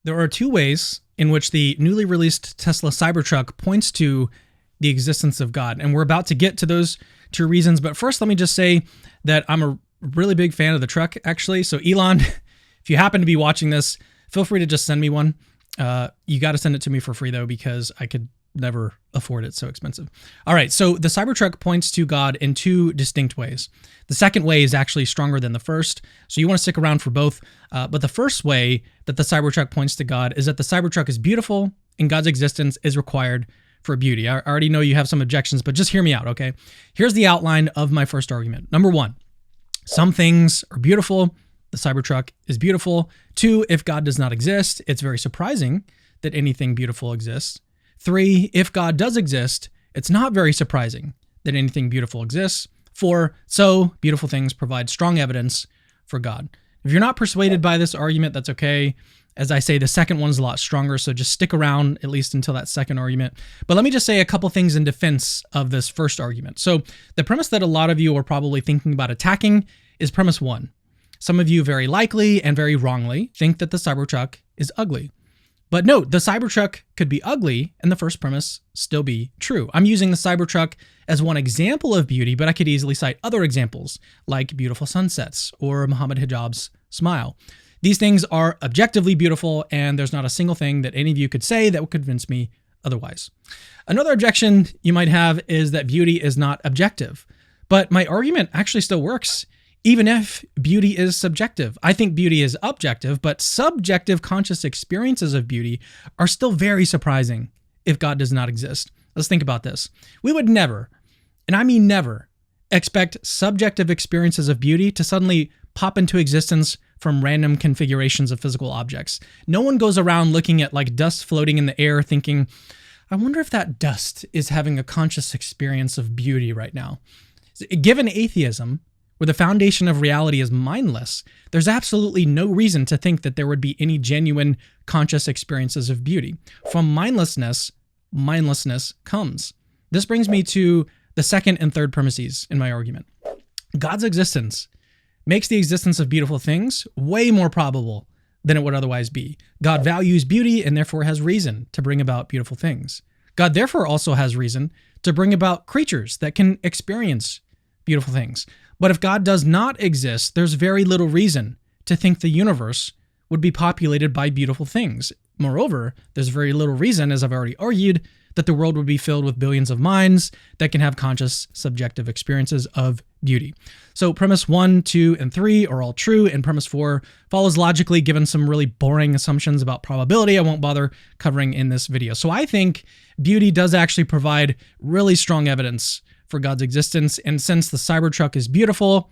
There are two ways in which the newly released Tesla Cybertruck points to the existence of God. And we're about to get to those two reasons. But first, let me just say that I'm a really big fan of the truck, actually. So Elon, if you happen to be watching this, feel free to just send me one. You got to send it to me for free, though, because I could never afford it. So expensive. All right. So the Cybertruck points to God in two distinct ways. The second way is actually stronger than the first. So you want to stick around for both. But the first way that the Cybertruck points to God is that the Cybertruck is beautiful and God's existence is required for beauty. I already know you have some objections, but just hear me out, okay? Here's the outline of my first argument. Number one, some things are beautiful. The Cybertruck is beautiful. Two, if God does not exist, it's very surprising that anything beautiful exists. Three, if God does exist, it's not very surprising that anything beautiful exists. Four, so beautiful things provide strong evidence for God. If you're not persuaded by this argument, that's okay. As I say, the second one's a lot stronger, so just stick around at least until that second argument. But let me just say a couple things in defense of this first argument. So the premise that a lot of you are probably thinking about attacking is premise one. Some of you very likely and very wrongly think that the Cybertruck is ugly. But note, the Cybertruck could be ugly and the first premise still be true. I'm using the Cybertruck as one example of beauty, but I could easily cite other examples like beautiful sunsets or Muhammad Hijab's smile. These things are objectively beautiful, and there's not a single thing that any of you could say that would convince me otherwise. Another objection you might have is that beauty is not objective, but my argument actually still works. Even if beauty is subjective. I think beauty is objective, but subjective conscious experiences of beauty are still very surprising if God does not exist. Let's think about this. We would never, and I mean never, expect subjective experiences of beauty to suddenly pop into existence from random configurations of physical objects. No one goes around looking at like dust floating in the air thinking, I wonder if that dust is having a conscious experience of beauty right now. Given atheism, where the foundation of reality is mindless, there's absolutely no reason to think that there would be any genuine conscious experiences of beauty. From mindlessness comes. This brings me to the second and third premises in my argument. God's existence makes the existence of beautiful things way more probable than it would otherwise be. God values beauty and therefore has reason to bring about beautiful things. God therefore also has reason to bring about creatures that can experience beautiful things. But if God does not exist, there's very little reason to think the universe would be populated by beautiful things. Moreover, there's very little reason, as I've already argued, that the world would be filled with billions of minds that can have conscious, subjective experiences of beauty. So premise 1, 2, and 3 are all true, and premise 4 follows logically given some really boring assumptions about probability I won't bother covering in this video. So I think beauty does actually provide really strong evidence for God's existence, and since the Cybertruck is beautiful,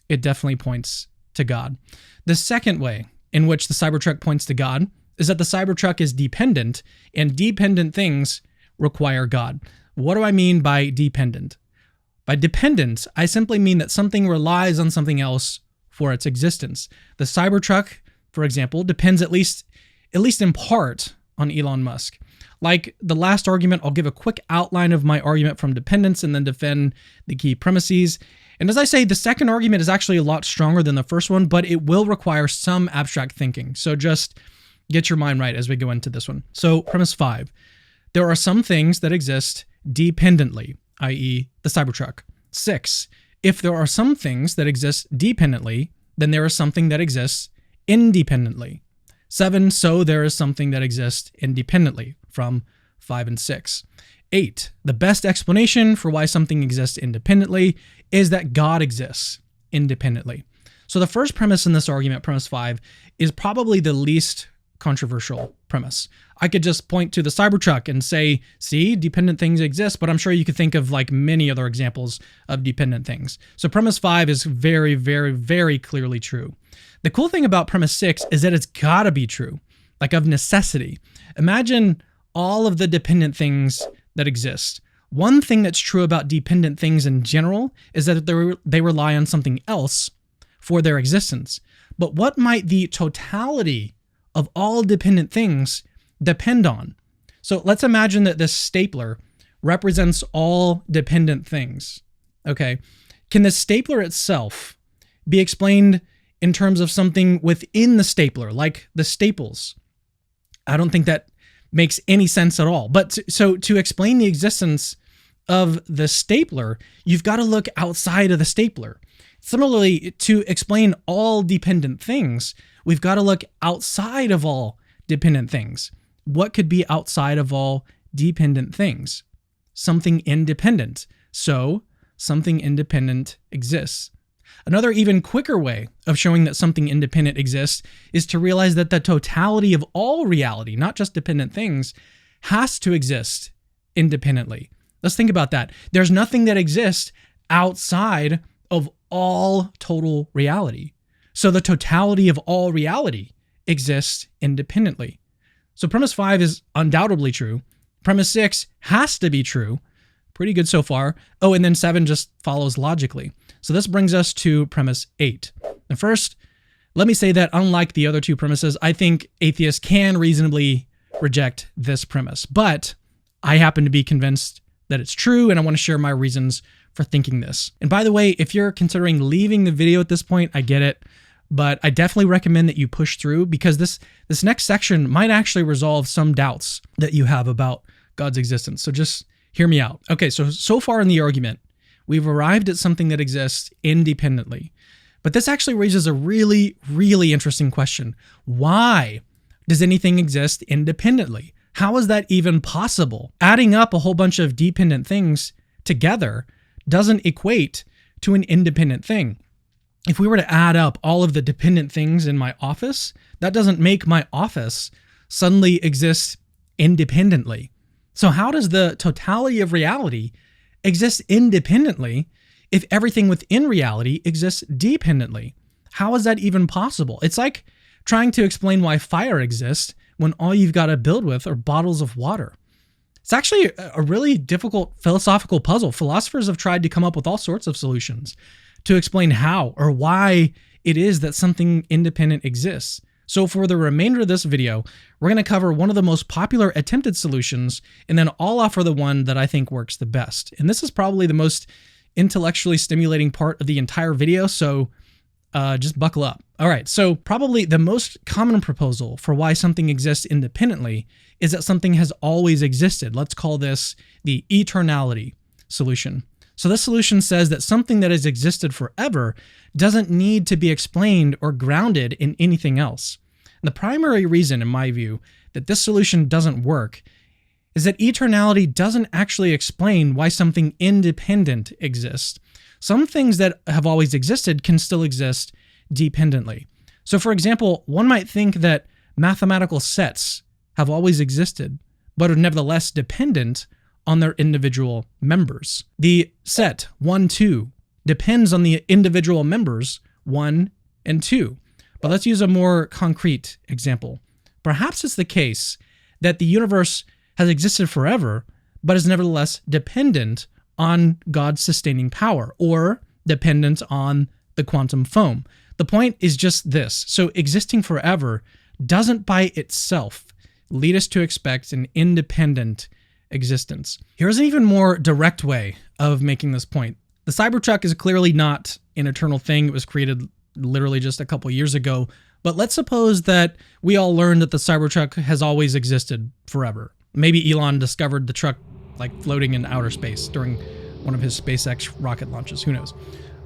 it definitely points to God. The second way in which the Cybertruck points to God is that the Cybertruck is dependent, and dependent things require God. What do I mean by dependent? By dependent, I simply mean that something relies on something else for its existence. The Cybertruck, for example, depends at least in part on Elon Musk. Like the last argument, I'll give a quick outline of my argument from dependence and then defend the key premises. And as I say, the second argument is actually a lot stronger than the first one, but it will require some abstract thinking. So just get your mind right as we go into this one. So premise 5, there are some things that exist dependently, i.e. the Cybertruck. 6, if there are some things that exist dependently, then there is something that exists independently. 7, so there is something that exists independently, from 5 and 6. 8, the best explanation for why something exists independently is that God exists independently. So the first premise in this argument, premise 5, is probably the least controversial premise. I could just point to the Cybertruck and say, see, dependent things exist, but I'm sure you could think of like many other examples of dependent things. So premise 5 is very, very, very clearly true. The cool thing about premise 6 is that it's gotta be true, like of necessity. Imagine all of the dependent things that exist. One thing that's true about dependent things in general is that they rely on something else for their existence. But what might the totality of all dependent things depend on? So let's imagine that this stapler represents all dependent things. Okay. Can the stapler itself be explained in terms of something within the stapler, like the staples? I don't think that makes any sense at all. But so to explain the existence of the stapler, you've got to look outside of the stapler. Similarly, to explain all dependent things, we've got to look outside of all dependent things. What could be outside of all dependent things? Something independent. So something independent exists. Another even quicker way of showing that something independent exists is to realize that the totality of all reality, not just dependent things, has to exist independently. Let's think about that. There's nothing that exists outside of all total reality. So the totality of all reality exists independently. So premise 5 is undoubtedly true. Premise 6 has to be true. Pretty good so far. Oh, and then 7 just follows logically. So this brings us to premise 8. And first, let me say that unlike the other two premises, I think atheists can reasonably reject this premise. But I happen to be convinced that it's true, and I want to share my reasons for thinking this. And by the way, if you're considering leaving the video at this point, I get it. But I definitely recommend that you push through, because this next section might actually resolve some doubts that you have about God's existence. So just hear me out. Okay, so far in the argument, we've arrived at something that exists independently. But this actually raises a really, really interesting question. Why does anything exist independently? How is that even possible? Adding up a whole bunch of dependent things together doesn't equate to an independent thing. If we were to add up all of the dependent things in my office, that doesn't make my office suddenly exist independently. So how does the totality of reality exist independently if everything within reality exists dependently? How is that even possible? It's like trying to explain why fire exists when all you've got to build with are bottles of water. It's actually a really difficult philosophical puzzle. Philosophers have tried to come up with all sorts of solutions to explain how or why it is that something independent exists. So for the remainder of this video, we're going to cover one of the most popular attempted solutions, and then I'll offer the one that I think works the best. And this is probably the most intellectually stimulating part of the entire video, so just buckle up. All right, so probably the most common proposal for why something exists independently is that something has always existed. Let's call this the eternality solution. So this solution says that something that has existed forever doesn't need to be explained or grounded in anything else. And the primary reason, in my view, that this solution doesn't work is that eternality doesn't actually explain why something independent exists. Some things that have always existed can still exist dependently. So for example, one might think that mathematical sets have always existed, but are nevertheless dependent on their individual members. The set 1, 2 depends on the individual members 1 and 2. But let's use a more concrete example. Perhaps it's the case that the universe has existed forever, but is nevertheless dependent on God's sustaining power, or dependent on the quantum foam. The point is just this. So existing forever doesn't by itself lead us to expect an independent existence. Here's an even more direct way of making this point. The Cybertruck is clearly not an eternal thing. It was created literally just a couple years ago. But let's suppose that we all learned that the Cybertruck has always existed forever. Maybe Elon discovered the truck like floating in outer space during one of his SpaceX rocket launches. Who knows?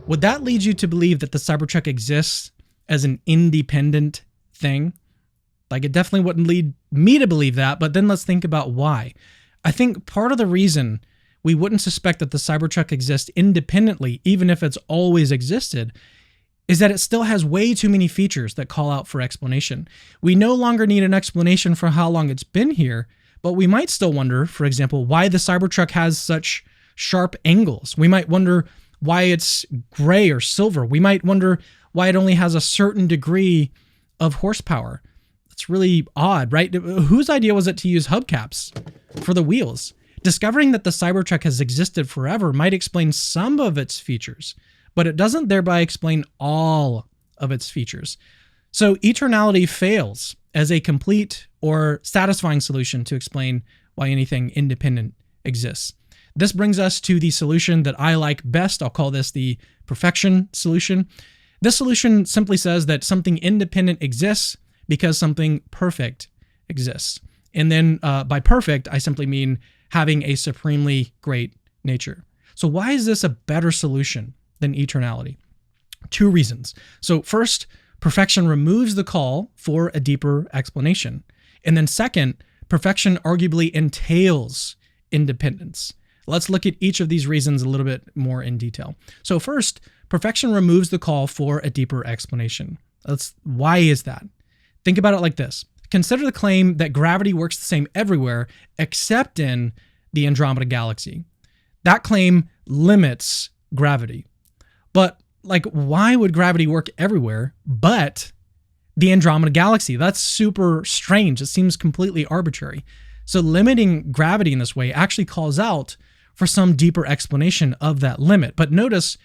Would that lead you to believe that the Cybertruck exists as an independent thing? Like, it definitely wouldn't lead me to believe that, but then let's think about why. I think part of the reason we wouldn't suspect that the Cybertruck exists independently, even if it's always existed, is that it still has way too many features that call out for explanation. We no longer need an explanation for how long it's been here, but we might still wonder, for example, why the Cybertruck has such sharp angles. We might wonder why it's gray or silver. We might wonder why it only has a certain degree of horsepower. It's really odd, right? Whose idea was it to use hubcaps for the wheels? Discovering that the Cybertruck has existed forever might explain some of its features, but it doesn't thereby explain all of its features. So eternality fails as a complete or satisfying solution to explain why anything independent exists. This brings us to the solution that I like best. I'll call this the perfection solution. This solution simply says that something independent exists because something perfect exists. And then by perfect, I simply mean having a supremely great nature. So why is this a better solution than eternality? Two reasons. So first, perfection removes the call for a deeper explanation. And then second, perfection arguably entails independence. Let's look at each of these reasons a little bit more in detail. So first, perfection removes the call for a deeper explanation. Why is that? Think about it like this. Consider the claim that gravity works the same everywhere except in the Andromeda Galaxy. That claim limits gravity. But why would gravity work everywhere but the Andromeda Galaxy? That's super strange. It seems completely arbitrary. So limiting gravity in this way actually calls out for some deeper explanation of that limit. But notice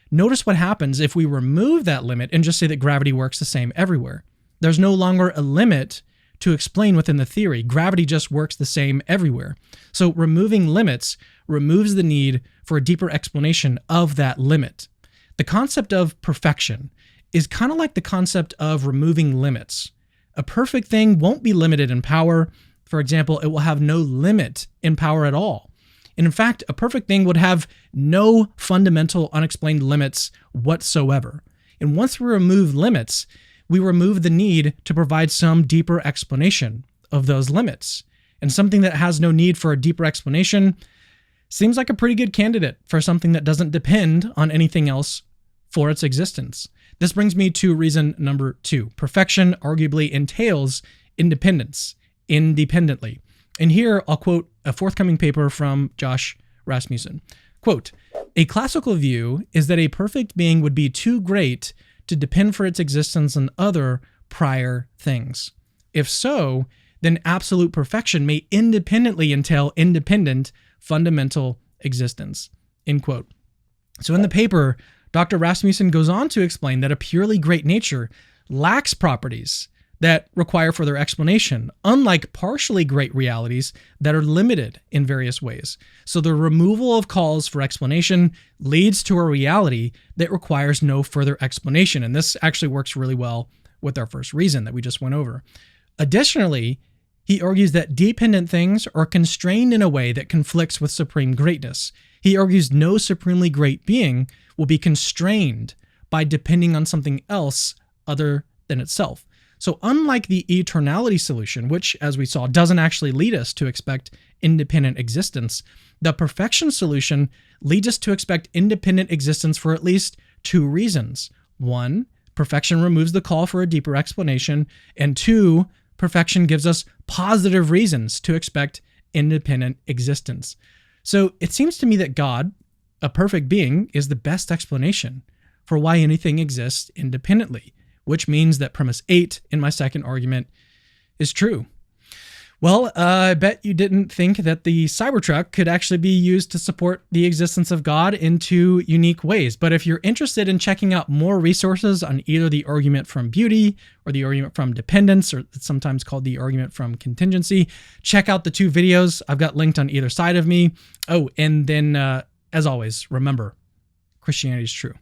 what happens if we remove that limit and just say that gravity works the same everywhere. There's no longer a limit to explain within the theory. Gravity just works the same everywhere. So removing limits removes the need for a deeper explanation of that limit. The concept of perfection is kind of like the concept of removing limits. A perfect thing won't be limited in power. For example, it will have no limit in power at all. And in fact, a perfect thing would have no fundamental unexplained limits whatsoever. And once we remove limits, we remove the need to provide some deeper explanation of those limits. And something that has no need for a deeper explanation seems like a pretty good candidate for something that doesn't depend on anything else for its existence. This brings me to reason number 2. Perfection arguably entails independence, independently. And here I'll quote a forthcoming paper from Josh Rasmussen. Quote, "A classical view is that a perfect being would be too great to depend for its existence on other prior things. If so, then absolute perfection may independently entail independent fundamental existence." End quote. So in the paper, Dr. Rasmussen goes on to explain that a purely great nature lacks properties that require further explanation, unlike partially great realities that are limited in various ways. So the removal of calls for explanation leads to a reality that requires no further explanation. And this actually works really well with our first reason that we just went over. Additionally, he argues that dependent things are constrained in a way that conflicts with supreme greatness. He argues no supremely great being will be constrained by depending on something else other than itself. So unlike the eternality solution, which, as we saw, doesn't actually lead us to expect independent existence, the perfection solution leads us to expect independent existence for at least 2 reasons. 1, perfection removes the call for a deeper explanation, and 2, perfection gives us positive reasons to expect independent existence. So it seems to me that God, a perfect being, is the best explanation for why anything exists independently, which means that premise 8 in my second argument is true. Well, I bet you didn't think that the Cybertruck could actually be used to support the existence of God in 2 unique ways. But if you're interested in checking out more resources on either the argument from beauty or the argument from dependence, or it's sometimes called the argument from contingency, check out the 2 videos I've got linked on either side of me. Oh, and then as always, remember, Christianity is true.